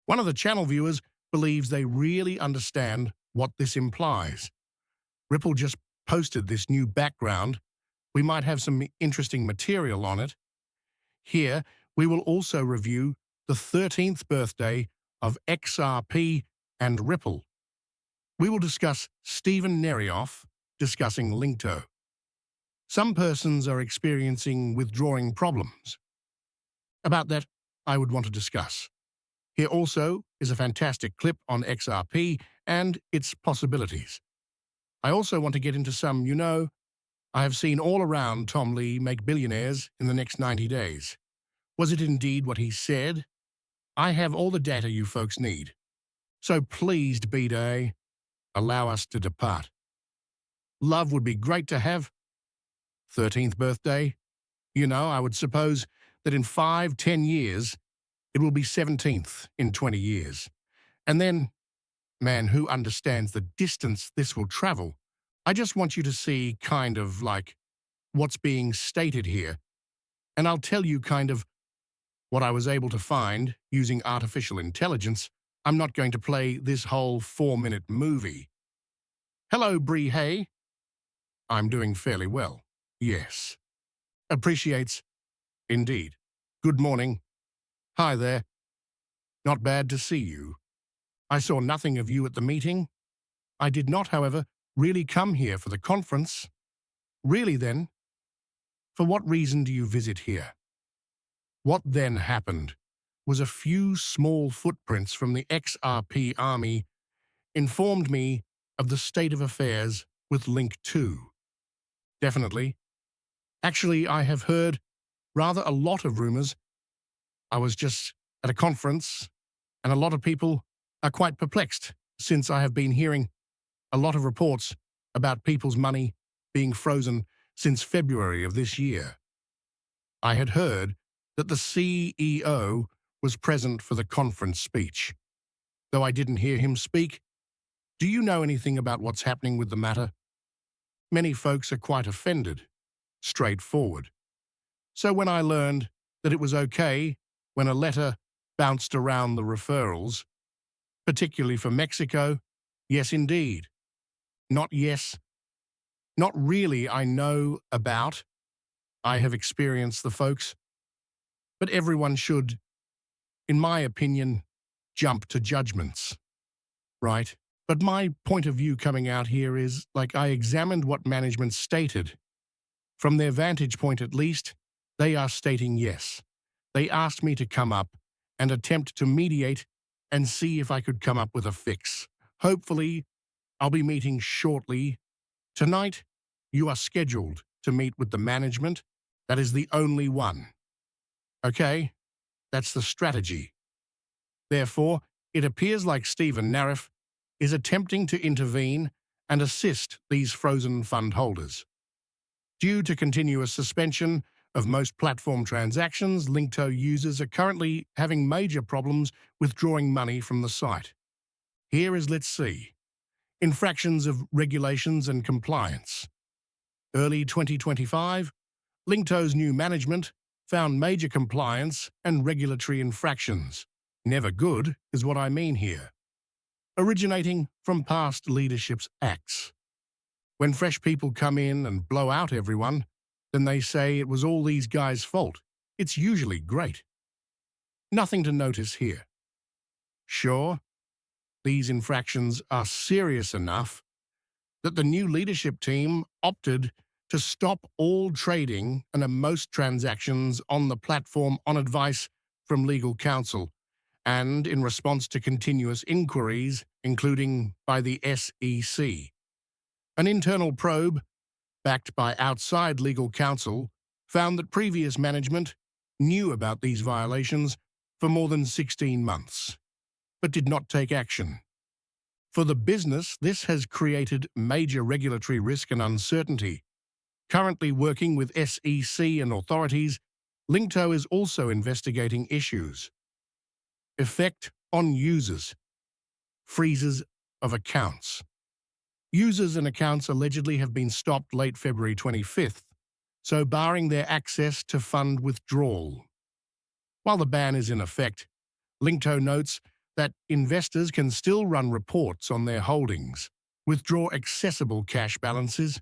One of the channel viewers believes they really understand what this implies. Ripple just posted this new background. We might have some interesting material on it. Here, we will also review the 13th birthday of XRP and Ripple. We will discuss Stephen Nerioff discussing Linkto. Some persons are experiencing withdrawing problems. About that, I would want to discuss. Here also is a fantastic clip on XRP and its possibilities. I also want to get into some, I have seen all around Tom Lee make billionaires in the next 90 days. Was it indeed what he said? I have all the data you folks need. So please, B-Day, allow us to depart. Love would be great to have. 13th birthday. I would suppose that in 5-10 years, it will be 17th in 20 years. And then, man, who understands the distance this will travel? I just want you to see kind of like what's being stated here. And I'll tell you kind of what I was able to find using artificial intelligence. I'm not going to play this whole 4-minute movie. Hello, Bree Hay. I'm doing fairly well. Yes. Appreciates. Indeed. Good morning. Hi there. Not bad to see you. I saw nothing of you at the meeting. I did not, however, really come here for the conference. Really then? For what reason do you visit here? What then happened was a few small footprints from the XRP army informed me of the state of affairs with Link 2. Definitely. Actually, I have heard rather a lot of rumors. I was just at a conference, and a lot of people are quite perplexed since I have been hearing a lot of reports about people's money being frozen since February of this year. I had heard that the CEO was present for the conference speech. Though I didn't hear him speak, do you know anything about what's happening with the matter? Many folks are quite offended, straightforward. So when I learned that it was okay when a letter bounced around the referrals, particularly for Mexico, yes indeed. Not yes. Not really I know about. I have experienced the folks. But everyone should, in my opinion, jump to judgments. Right? But my point of view coming out here is, like, I examined what management stated. From their vantage point at least, they are stating yes. They asked me to come up and attempt to mediate and see if I could come up with a fix. Hopefully, I'll be meeting shortly. Tonight, you are scheduled to meet with the management. That is the only one. Okay? That's the strategy. Therefore, it appears like Stephen Nerioff is attempting to intervene and assist these frozen fund holders. Due to continuous suspension of most platform transactions, Linkto users are currently having major problems withdrawing money from the site. Here is, let's see, infractions of regulations and compliance. Early 2025, Linkto's new management found major compliance and regulatory infractions. Never good is what I mean here. Originating from past leadership's acts. When fresh people come in and blow out everyone, then they say it was all these guys' fault. It's usually great. Nothing to notice here. Sure, these infractions are serious enough that the new leadership team opted to stop all trading and most transactions on the platform on advice from legal counsel and in response to continuous inquiries, including by the SEC. An internal probe, backed by outside legal counsel, found that previous management knew about these violations for more than 16 months, but did not take action. For the business, this has created major regulatory risk and uncertainty. Currently working with SEC and authorities, Linkto is also investigating issues. Effect on users. Freezes of accounts. Users and accounts allegedly have been stopped late February 25th, so barring their access to fund withdrawal. While the ban is in effect, Linkto notes that investors can still run reports on their holdings, withdraw accessible cash balances,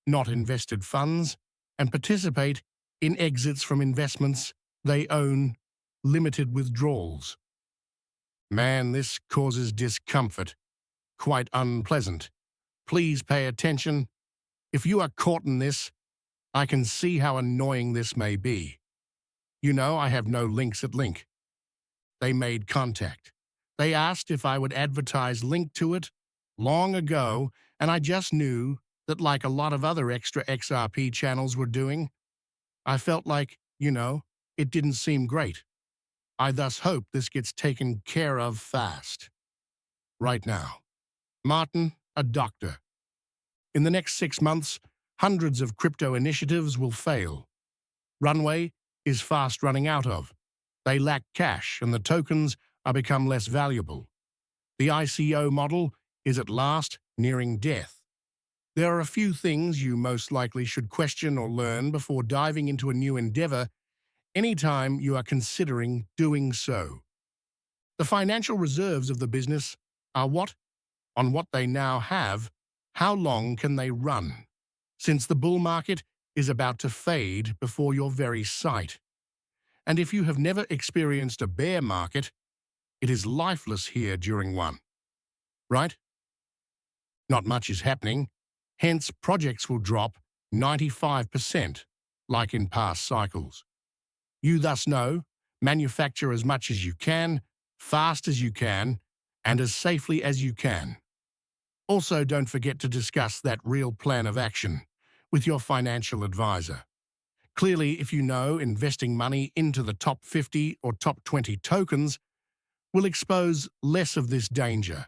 not invested funds, and participate in exits from investments they own, limited withdrawals. Man, this causes discomfort. Quite unpleasant. Please pay attention. If you are caught in this, I can see how annoying this may be. You know, I have no links at Link. They made contact. They asked if I would advertise Link to it long ago, and I just knew that, like a lot of other extra XRP channels were doing, I felt like, it didn't seem great. I thus hope this gets taken care of fast. Right now. Martin, a doctor. In the next 6 months, hundreds of crypto initiatives will fail. Runway is fast running out of. They lack cash and the tokens are become less valuable. The ICO model is at last nearing death. There are a few things you most likely should question or learn before diving into a new endeavor anytime you are considering doing so. The financial reserves of the business are what? On what they now have, how long can they run? Since the bull market is about to fade before your very sight. And if you have never experienced a bear market, it is lifeless here during one. Right? Not much is happening, hence projects will drop 95%, like in past cycles. You thus know, manufacture as much as you can, fast as you can, and as safely as you can. Also, don't forget to discuss that real plan of action with your financial advisor. Clearly, if you know investing money into the top 50 or top 20 tokens will expose less of this danger.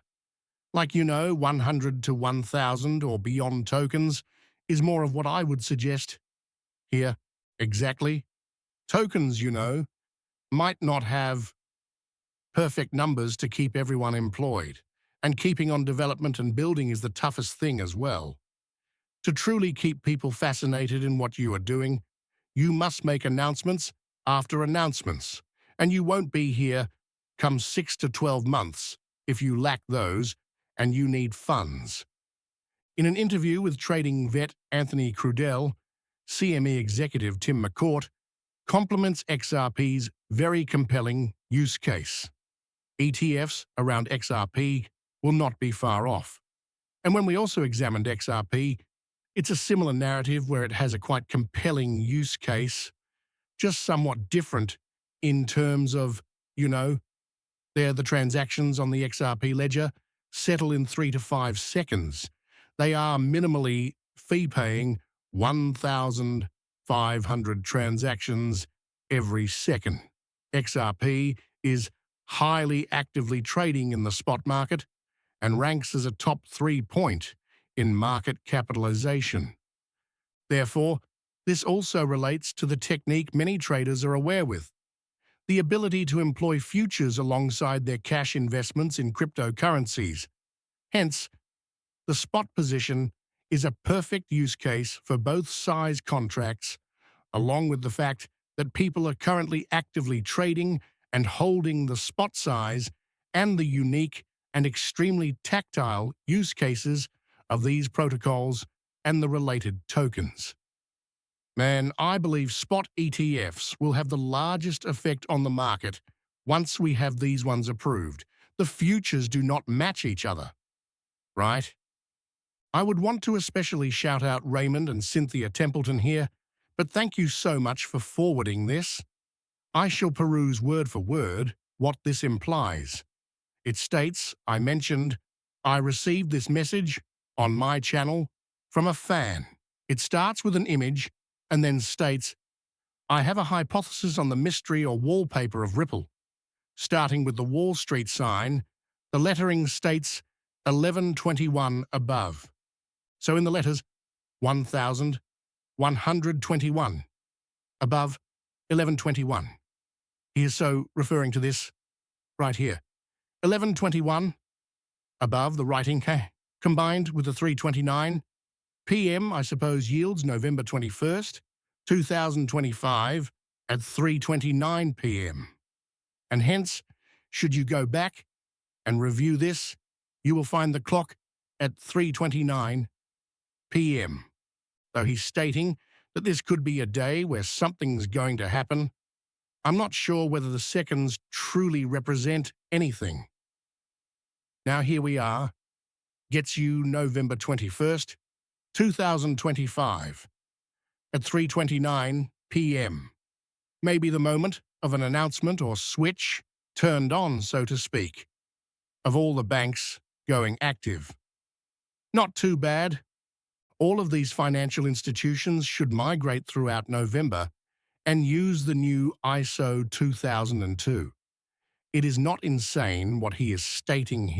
Like 100 to 1,000 or beyond tokens is more of what I would suggest. Here, exactly. Tokens, might not have perfect numbers to keep everyone employed, and keeping on development and building is the toughest thing as well. To truly keep people fascinated in what you are doing, you must make announcements after announcements, and you won't be here come 6 to 12 months if you lack those and you need funds. In an interview with trading vet Anthony Crudell, CME executive Tim McCourt compliments XRP's very compelling use case. ETFs around XRP will not be far off. And when we also examined XRP, it's a similar narrative where it has a quite compelling use case, just somewhat different in terms of, the transactions on the XRP ledger settle in 3 to 5 seconds. They are minimally fee-paying 1,500 transactions every second. XRP is highly actively trading in the spot market and ranks as a top 3 point in market capitalization. Therefore, this also relates to the technique many traders are aware with, the ability to employ futures alongside their cash investments in cryptocurrencies. Hence, the spot position is a perfect use case for both size contracts, along with the fact that people are currently actively trading and holding the spot size and the unique and extremely tactile use cases of these protocols and the related tokens. Man, I believe spot ETFs will have the largest effect on the market once we have these ones approved. The futures do not match each other, right? I would want to especially shout out Raymond and Cynthia Templeton here, but thank you so much for forwarding this. I shall peruse word for word what this implies. It states, I mentioned, I received this message on my channel from a fan. It starts with an image and then states, I have a hypothesis on the mystery or wallpaper of Ripple. Starting with the Wall Street sign, the lettering states 1121 above. So in the letters, 1,121 above 1121. He is so referring to this right here. 1121 above the writing K, combined with the 329 PM, I suppose, yields November 21st, 2025 at 3:29 PM. And hence, should you go back and review this, you will find the clock at 3:29 p.m. Though he's stating that this could be a day where something's going to happen, I'm not sure whether the seconds truly represent anything. Now here we are, gets you November 21st, 2025, at 3:29 p.m. Maybe the moment of an announcement or switch turned on, so to speak, of all the banks going active. Not too bad. All of these financial institutions should migrate throughout November and use the new ISO 2002. It is not insane what he is stating here.